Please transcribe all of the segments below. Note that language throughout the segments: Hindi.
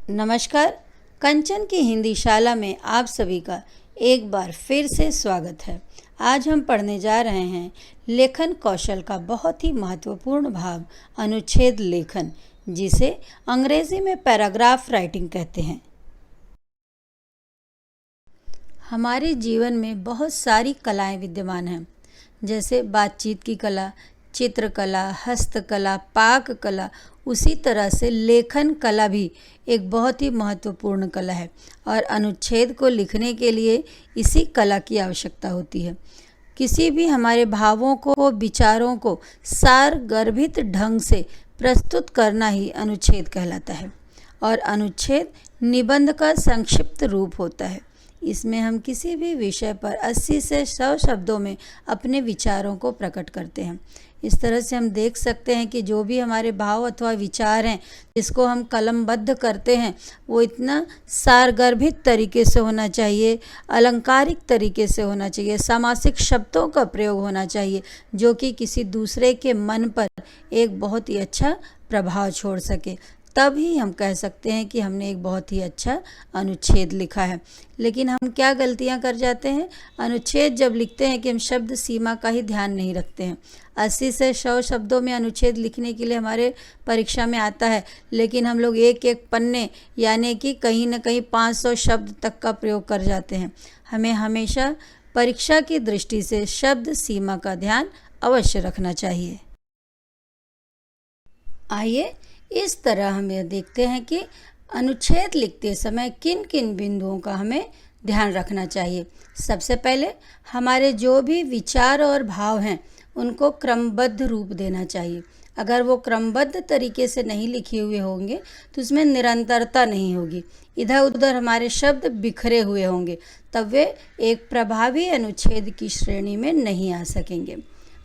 नमस्कार। कंचन की हिंदी शाला में आप सभी का एक बार फिर से स्वागत है। आज हम पढ़ने जा रहे हैं लेखन कौशल का बहुत ही महत्वपूर्ण भाग अनुच्छेद लेखन, जिसे अंग्रेजी में पैराग्राफ राइटिंग कहते हैं। हमारे जीवन में बहुत सारी कलाएं विद्यमान हैं, जैसे बातचीत की कला, चित्रकला, हस्तकला, पाक कला। उसी तरह से लेखन कला भी एक बहुत ही महत्वपूर्ण कला है और अनुच्छेद को लिखने के लिए इसी कला की आवश्यकता होती है। किसी भी हमारे भावों को, विचारों को सारगर्भित ढंग से प्रस्तुत करना ही अनुच्छेद कहलाता है और अनुच्छेद निबंध का संक्षिप्त रूप होता है। इसमें हम किसी भी विषय पर 80 से 100 शब्दों में अपने विचारों को प्रकट करते हैं। इस तरह से हम देख सकते हैं कि जो भी हमारे भाव अथवा विचार हैं, जिसको हम कलमबद्ध करते हैं, वो इतना सारगर्भित तरीके से होना चाहिए, अलंकारिक तरीके से होना चाहिए, समासिक शब्दों का प्रयोग होना चाहिए, जो कि किसी दूसरे के मन पर एक बहुत ही अच्छा प्रभाव छोड़ सके। तभी हम कह सकते हैं कि हमने एक बहुत ही अच्छा अनुच्छेद लिखा है। लेकिन हम क्या गलतियां कर जाते हैं? अनुच्छेद जब लिखते हैं कि हम शब्द सीमा का ही ध्यान नहीं रखते हैं। 80 से 100 शब्दों में अनुच्छेद लिखने के लिए हमारे परीक्षा में आता है, लेकिन हम लोग एक एक पन्ने यानी कि कहीं ना कहीं 500 शब्द तक का प्रयोग कर जाते हैं। हमें हमेशा परीक्षा की दृष्टि से शब्द सीमा का ध्यान अवश्य रखना चाहिए। आइए इस तरह हम यह देखते हैं कि अनुच्छेद लिखते समय किन किन बिंदुओं का हमें ध्यान रखना चाहिए। सबसे पहले हमारे जो भी विचार और भाव हैं, उनको क्रमबद्ध रूप देना चाहिए। अगर वो क्रमबद्ध तरीके से नहीं लिखे हुए होंगे तो उसमें निरंतरता नहीं होगी, इधर उधर हमारे शब्द बिखरे हुए होंगे, तब वे एक प्रभावी अनुच्छेद की श्रेणी में नहीं आ सकेंगे।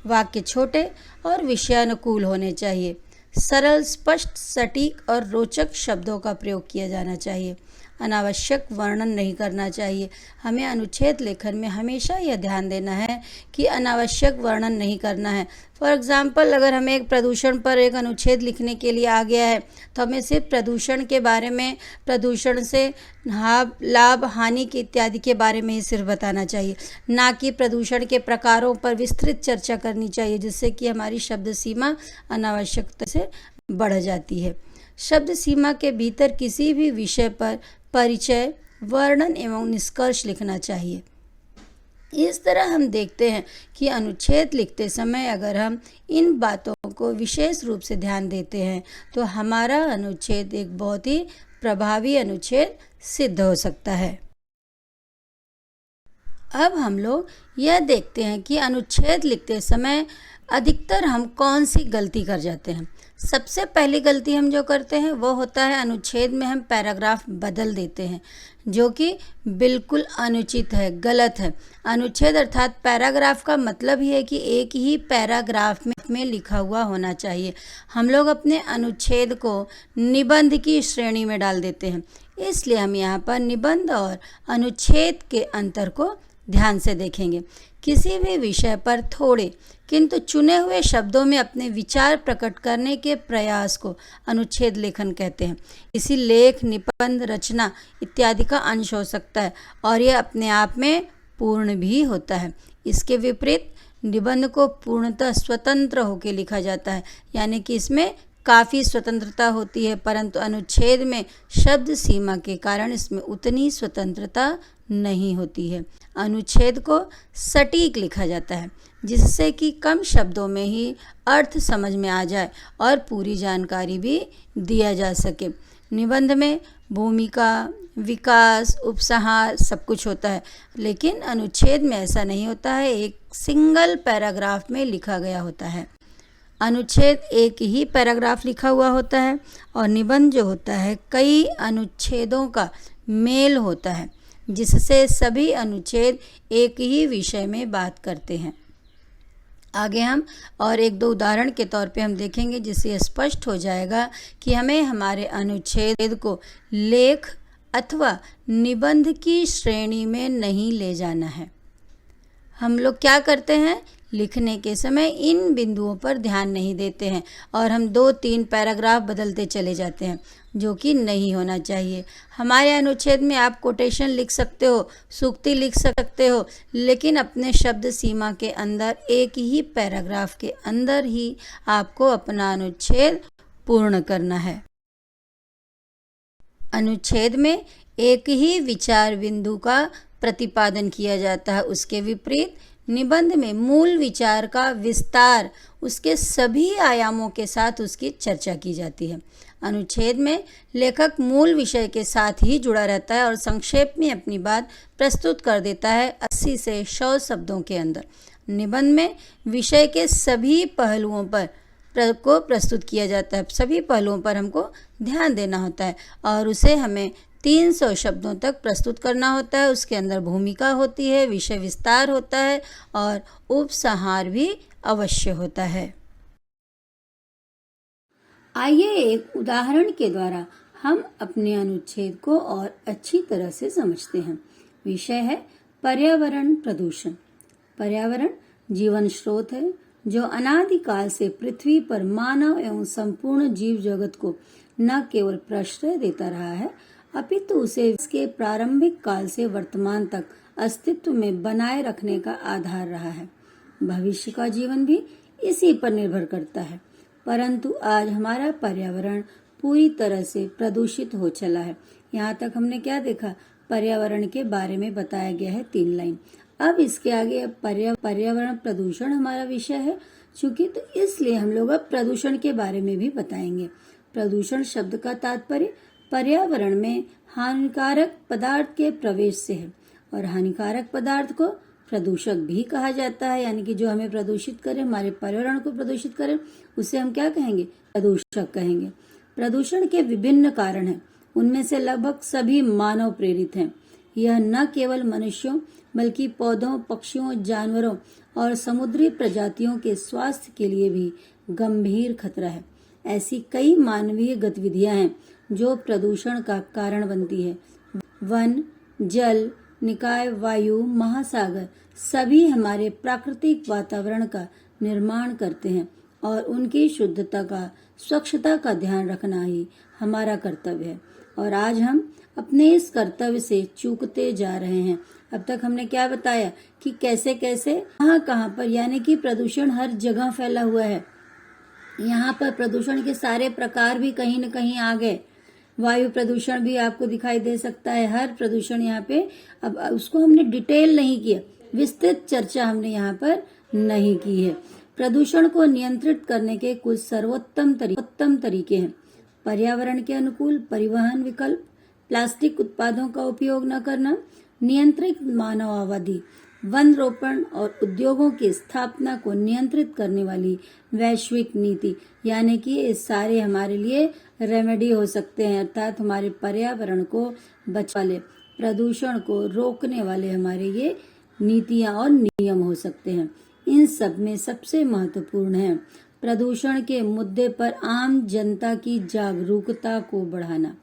वाक्य छोटे और विषयानुकूल होने चाहिए। सरल, स्पष्ट, सटीक और रोचक शब्दों का प्रयोग किया जाना चाहिए। अनावश्यक वर्णन नहीं करना चाहिए। हमें अनुच्छेद लेखन में हमेशा यह ध्यान देना है कि अनावश्यक वर्णन नहीं करना है। फॉर एग्ज़ाम्पल, अगर हमें एक प्रदूषण पर एक अनुच्छेद लिखने के लिए आ गया है, तो हमें सिर्फ प्रदूषण के बारे में, प्रदूषण से लाभ हानि के इत्यादि के बारे में ही सिर्फ बताना चाहिए, ना कि प्रदूषण के प्रकारों पर विस्तृत चर्चा करनी चाहिए, जिससे कि हमारी शब्द सीमा अनावश्यकता से बढ़ जाती है। शब्द सीमा के भीतर किसी भी विषय पर परिचय, वर्णन एवं निष्कर्ष लिखना चाहिए। इस तरह हम देखते हैं कि अनुच्छेद लिखते समय अगर हम इन बातों को विशेष रूप से ध्यान देते हैं तो हमारा अनुच्छेद एक बहुत ही प्रभावी अनुच्छेद सिद्ध हो सकता है। अब हम लोग यह देखते हैं कि अनुच्छेद लिखते समय अधिकतर हम कौन सी गलती कर जाते हैं। सबसे पहली गलती हम जो करते हैं वो होता है अनुच्छेद में हम पैराग्राफ बदल देते हैं, जो कि बिल्कुल अनुचित है, गलत है। अनुच्छेद अर्थात पैराग्राफ का मतलब ही है कि एक ही पैराग्राफ में लिखा हुआ होना चाहिए। हम लोग अपने अनुच्छेद को निबंध की श्रेणी में डाल देते हैं, इसलिए हम यहाँ पर निबंध और अनुच्छेद के अंतर को ध्यान से देखेंगे। किसी भी विषय पर थोड़े किंतु चुने हुए शब्दों में अपने विचार प्रकट करने के प्रयास को अनुच्छेद लेखन कहते हैं। इसी लेख, निबंध, रचना इत्यादि का अंश हो सकता है और यह अपने आप में पूर्ण भी होता है। इसके विपरीत निबंध को पूर्णतः स्वतंत्र होकर लिखा जाता है, यानी कि इसमें काफ़ी स्वतंत्रता होती है, परंतु अनुच्छेद में शब्द सीमा के कारण इसमें उतनी स्वतंत्रता नहीं होती है। अनुच्छेद को सटीक लिखा जाता है, जिससे कि कम शब्दों में ही अर्थ समझ में आ जाए और पूरी जानकारी भी दिया जा सके। निबंध में भूमिका, विकास, उपसंहार सब कुछ होता है, लेकिन अनुच्छेद में ऐसा नहीं होता है, एक सिंगल पैराग्राफ में लिखा गया होता है। अनुच्छेद एक ही पैराग्राफ लिखा हुआ होता है और निबंध जो होता है कई अनुच्छेदों का मेल होता है, जिससे सभी अनुच्छेद एक ही विषय में बात करते हैं। आगे हम और एक दो उदाहरण के तौर पे हम देखेंगे, जिससे स्पष्ट हो जाएगा कि हमें हमारे अनुच्छेद को लेख अथवा निबंध की श्रेणी में नहीं ले जाना है। हम लोग क्या करते हैं, लिखने के समय इन बिंदुओं पर ध्यान नहीं देते हैं और हम 2-3 पैराग्राफ बदलते चले जाते हैं, जो कि नहीं होना चाहिए। हमारे अनुच्छेद में आप कोटेशन लिख सकते हो, सूक्ति लिख सकते हो, लेकिन अपने शब्द सीमा के अंदर एक ही पैराग्राफ के अंदर ही आपको अपना अनुच्छेद पूर्ण करना है। अनुच्छेद में एक ही विचार बिंदु का प्रतिपादन किया जाता है। उसके विपरीत निबंध में मूल विचार का विस्तार, उसके सभी आयामों के साथ उसकी चर्चा की जाती है। अनुच्छेद में लेखक मूल विषय के साथ ही जुड़ा रहता है और संक्षेप में अपनी बात प्रस्तुत कर देता है 80 से 100 शब्दों के अंदर। निबंध में विषय के सभी पहलुओं पर को प्रस्तुत किया जाता है, सभी पहलुओं पर हमको ध्यान देना होता है और उसे हमें 300 शब्दों तक प्रस्तुत करना होता है। उसके अंदर भूमिका होती है, विषय विस्तार होता है और उपसंहार भी अवश्य होता है। आइए एक उदाहरण के द्वारा हम अपने अनुच्छेद को और अच्छी तरह से समझते हैं। विषय है पर्यावरण प्रदूषण। पर्यावरण जीवन स्रोत है जो अनादिकाल से पृथ्वी पर मानव एवं संपूर्ण जीव जगत को न केवल प्रश्रय देता रहा है, अपितु उसे इसके प्रारंभिक काल से वर्तमान तक अस्तित्व में बनाए रखने का आधार रहा है। भविष्य का जीवन भी इसी पर निर्भर करता है। परंतु आज हमारा पर्यावरण पूरी तरह से प्रदूषित हो चला है। यहाँ तक हमने क्या देखा? पर्यावरण के बारे में बताया गया है 3 लाइन। अब इसके आगे पर्यावरण प्रदूषण हमारा विषय है, चूंकि तो इसलिए हम लोग अब प्रदूषण के बारे में भी बताएंगे। प्रदूषण शब्द का तात्पर्य पर्यावरण में हानिकारक पदार्थ के प्रवेश से है और हानिकारक पदार्थ को प्रदूषक भी कहा जाता है, यानी कि जो हमें प्रदूषित करे, हमारे पर्यावरण को प्रदूषित करे, उसे हम क्या कहेंगे? प्रदूषक कहेंगे। प्रदूषण के विभिन्न कारण हैं, उनमें से लगभग सभी मानव प्रेरित हैं। यह न केवल मनुष्यों बल्कि पौधों, पक्षियों, जानवरों और समुद्री प्रजातियों के स्वास्थ्य के लिए भी गंभीर खतरा है। ऐसी कई मानवीय गतिविधियां हैं जो प्रदूषण का कारण बनती है। वन, जल, निकाय, वायु, महासागर सभी हमारे प्राकृतिक वातावरण का निर्माण करते हैं और उनकी शुद्धता का, स्वच्छता का ध्यान रखना ही हमारा कर्तव्य है। और आज हम अपने इस कर्तव्य से चूकते जा रहे हैं। अब तक हमने क्या बताया कि कैसे कैसे कहाँ पर, यानी कि प्रदूषण हर जगह फैला हुआ है। यहाँ पर प्रदूषण के सारे प्रकार भी कहीं न कहीं आ गए। वायु प्रदूषण भी आपको दिखाई दे सकता है। हर प्रदूषण यहाँ पे, अब उसको हमने डिटेल नहीं किया, विस्तृत चर्चा हमने यहाँ पर नहीं की है। प्रदूषण को नियंत्रित करने के कुछ सर्वोत्तम तरीके हैं। पर्यावरण के अनुकूल परिवहन विकल्प, प्लास्टिक उत्पादों का उपयोग न करना, नियंत्रित मानववादी वन रोपण और उद्योगों की स्थापना को नियंत्रित करने वाली वैश्विक नीति, यानी कि ये सारे हमारे लिए रेमेडी हो सकते हैं, अर्थात हमारे पर्यावरण को बचाने, प्रदूषण को रोकने वाले हमारे ये नीतियां और नियम हो सकते हैं। इन सब में सबसे महत्वपूर्ण है प्रदूषण के मुद्दे पर आम जनता की जागरूकता को बढ़ाना।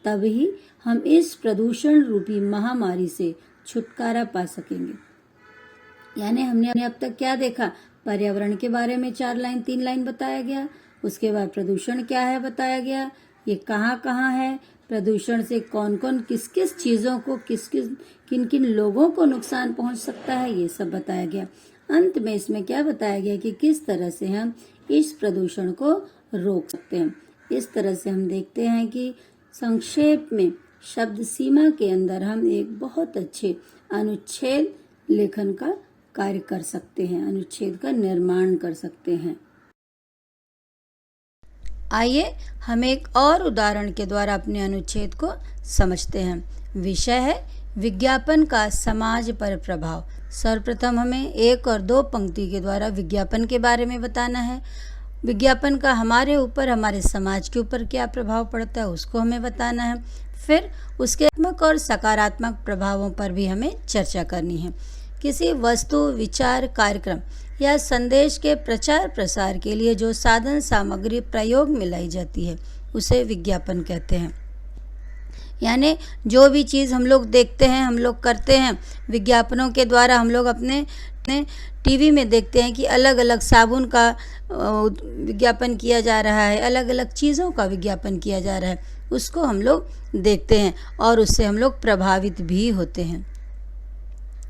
तभी हम इस प्रदूषण रूपी महामारी से छुटकारा पा सकेंगे। यानी हमने अब तक क्या देखा? पर्यावरण के बारे में 4 लाइन 3 लाइन बताया गया। उसके बाद प्रदूषण क्या है बताया गया, ये कहाँ कहाँ है, प्रदूषण से कौन कौन किस किस चीजों को, किन किन लोगों को नुकसान पहुंच सकता है, ये सब बताया गया। अंत में इसमें क्या बताया गया कि किस तरह से हम इस प्रदूषण को रोक सकते हैं। इस तरह से हम देखते हैं कि संक्षेप में शब्द सीमा के अंदर हम एक बहुत अच्छे अनुच्छेद लेखन का कार्य कर सकते हैं, अनुच्छेद का निर्माण कर सकते हैं। आइए हम एक और उदाहरण के द्वारा अपने अनुच्छेद को समझते हैं। विषय है विज्ञापन का समाज पर प्रभाव। सर्वप्रथम हमें 1 और 2 पंक्ति के द्वारा विज्ञापन के बारे में बताना है। विज्ञापन का हमारे ऊपर, हमारे समाज के ऊपर क्या प्रभाव पड़ता है उसको हमें बताना है। फिर उसके आत्मक और सकारात्मक प्रभावों पर भी हमें चर्चा करनी है। किसी वस्तु, विचार, कार्यक्रम या संदेश के प्रचार प्रसार के लिए जो साधन सामग्री प्रयोग में लाई जाती है उसे विज्ञापन कहते हैं। यानी जो भी चीज़ हम लोग देखते हैं, हम लोग करते हैं, विज्ञापनों के द्वारा हम लोग अपने टीवी में देखते हैं कि अलग अलग साबुन का विज्ञापन किया जा रहा है, अलग अलग चीज़ों का विज्ञापन किया जा रहा है, उसको हम लोग देखते हैं और उससे हम लोग प्रभावित भी होते हैं।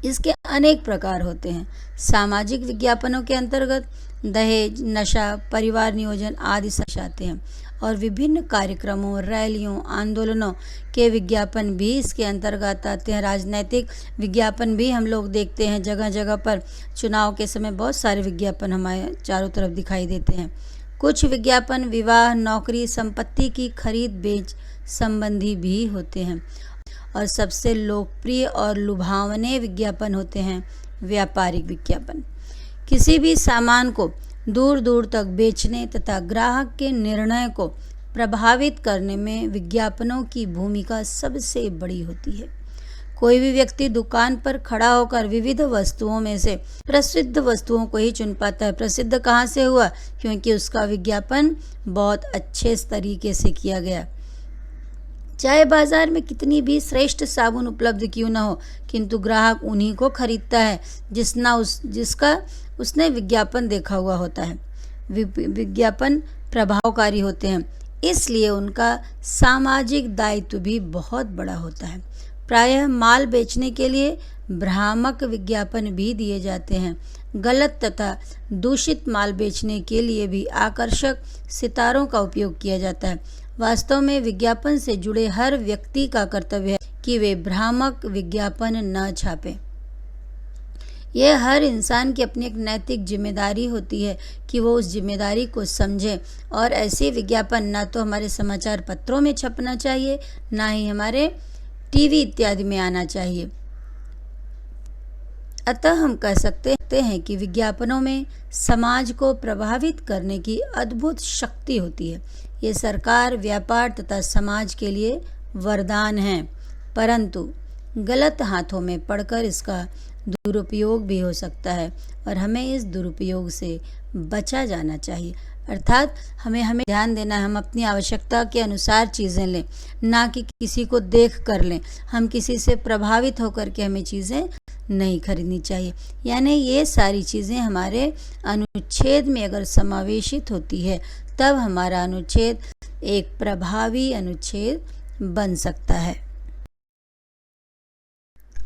इसके अनेक प्रकार होते हैं। सामाजिक विज्ञापनों के अंतर्गत दहेज, नशा, परिवार नियोजन आदि आते हैं और विभिन्न कार्यक्रमों, रैलियों, आंदोलनों के विज्ञापन भी इसके अंतर्गत आते हैं। राजनीतिक विज्ञापन भी हम लोग देखते हैं, जगह जगह पर चुनाव के समय बहुत सारे विज्ञापन हमारे चारों तरफ दिखाई देते हैं। कुछ विज्ञापन विवाह, नौकरी, संपत्ति की खरीद बेच संबंधी भी होते हैं और सबसे लोकप्रिय और लुभावने विज्ञापन होते हैं व्यापारिक विज्ञापन। किसी भी सामान को दूर दूर तक बेचने तथा ग्राहक के निर्णय को प्रभावित करने में विज्ञापनों की भूमिका सबसे बड़ी होती है। कोई भी व्यक्ति दुकान पर खड़ा होकर विविध वस्तुओं में से प्रसिद्ध वस्तुओं को ही चुन पाता है। प्रसिद्ध कहाँ से हुआ? क्योंकि उसका विज्ञापन बहुत अच्छे तरीके से किया गया। चाहे बाजार में कितनी भी श्रेष्ठ साबुन उपलब्ध क्यों न हो, किंतु ग्राहक उन्हीं को खरीदता है जिसका उसने विज्ञापन देखा हुआ होता है। विज्ञापन प्रभावकारी होते हैं, इसलिए उनका सामाजिक दायित्व भी बहुत बड़ा होता है। प्रायः माल बेचने के लिए भ्रामक विज्ञापन भी दिए जाते हैं। गलत तथा दूषित माल बेचने के लिए भी आकर्षक सितारों का उपयोग किया जाता है। वास्तव में विज्ञापन से जुड़े हर व्यक्ति का कर्तव्य है कि वे भ्रामक विज्ञापन न छापें। यह हर इंसान की अपनी एक नैतिक जिम्मेदारी होती है कि वो उस जिम्मेदारी को समझे और ऐसे विज्ञापन ना तो हमारे समाचार पत्रों में छपना चाहिए, ना ही हमारे टीवी इत्यादि में आना चाहिए। अतः हम कह सकते हैं कि विज्ञापनों में समाज को प्रभावित करने की अद्भुत शक्ति होती है। ये सरकार, व्यापार तथा समाज के लिए वरदान है, परंतु गलत हाथों में पड़कर इसका दुरुपयोग भी हो सकता है और हमें इस दुरुपयोग से बचा जाना चाहिए। अर्थात हमें ध्यान देना है, हम अपनी आवश्यकता के अनुसार चीज़ें लें, ना कि किसी को देख कर लें। हम किसी से प्रभावित होकर के हमें चीज़ें नहीं खरीदनी चाहिए। यानी ये सारी चीज़ें हमारे अनुच्छेद में अगर समावेशित होती है, तब हमारा अनुच्छेद एक प्रभावी अनुच्छेद बन सकता है।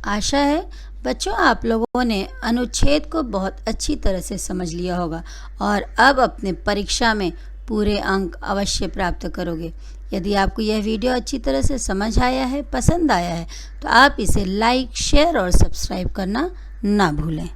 आशा है बच्चों आप लोगों ने अनुच्छेद को बहुत अच्छी तरह से समझ लिया होगा और अब अपने परीक्षा में पूरे अंक अवश्य प्राप्त करोगे। यदि आपको यह वीडियो अच्छी तरह से समझ आया है, पसंद आया है, तो आप इसे लाइक, शेयर और सब्सक्राइब करना ना भूलें।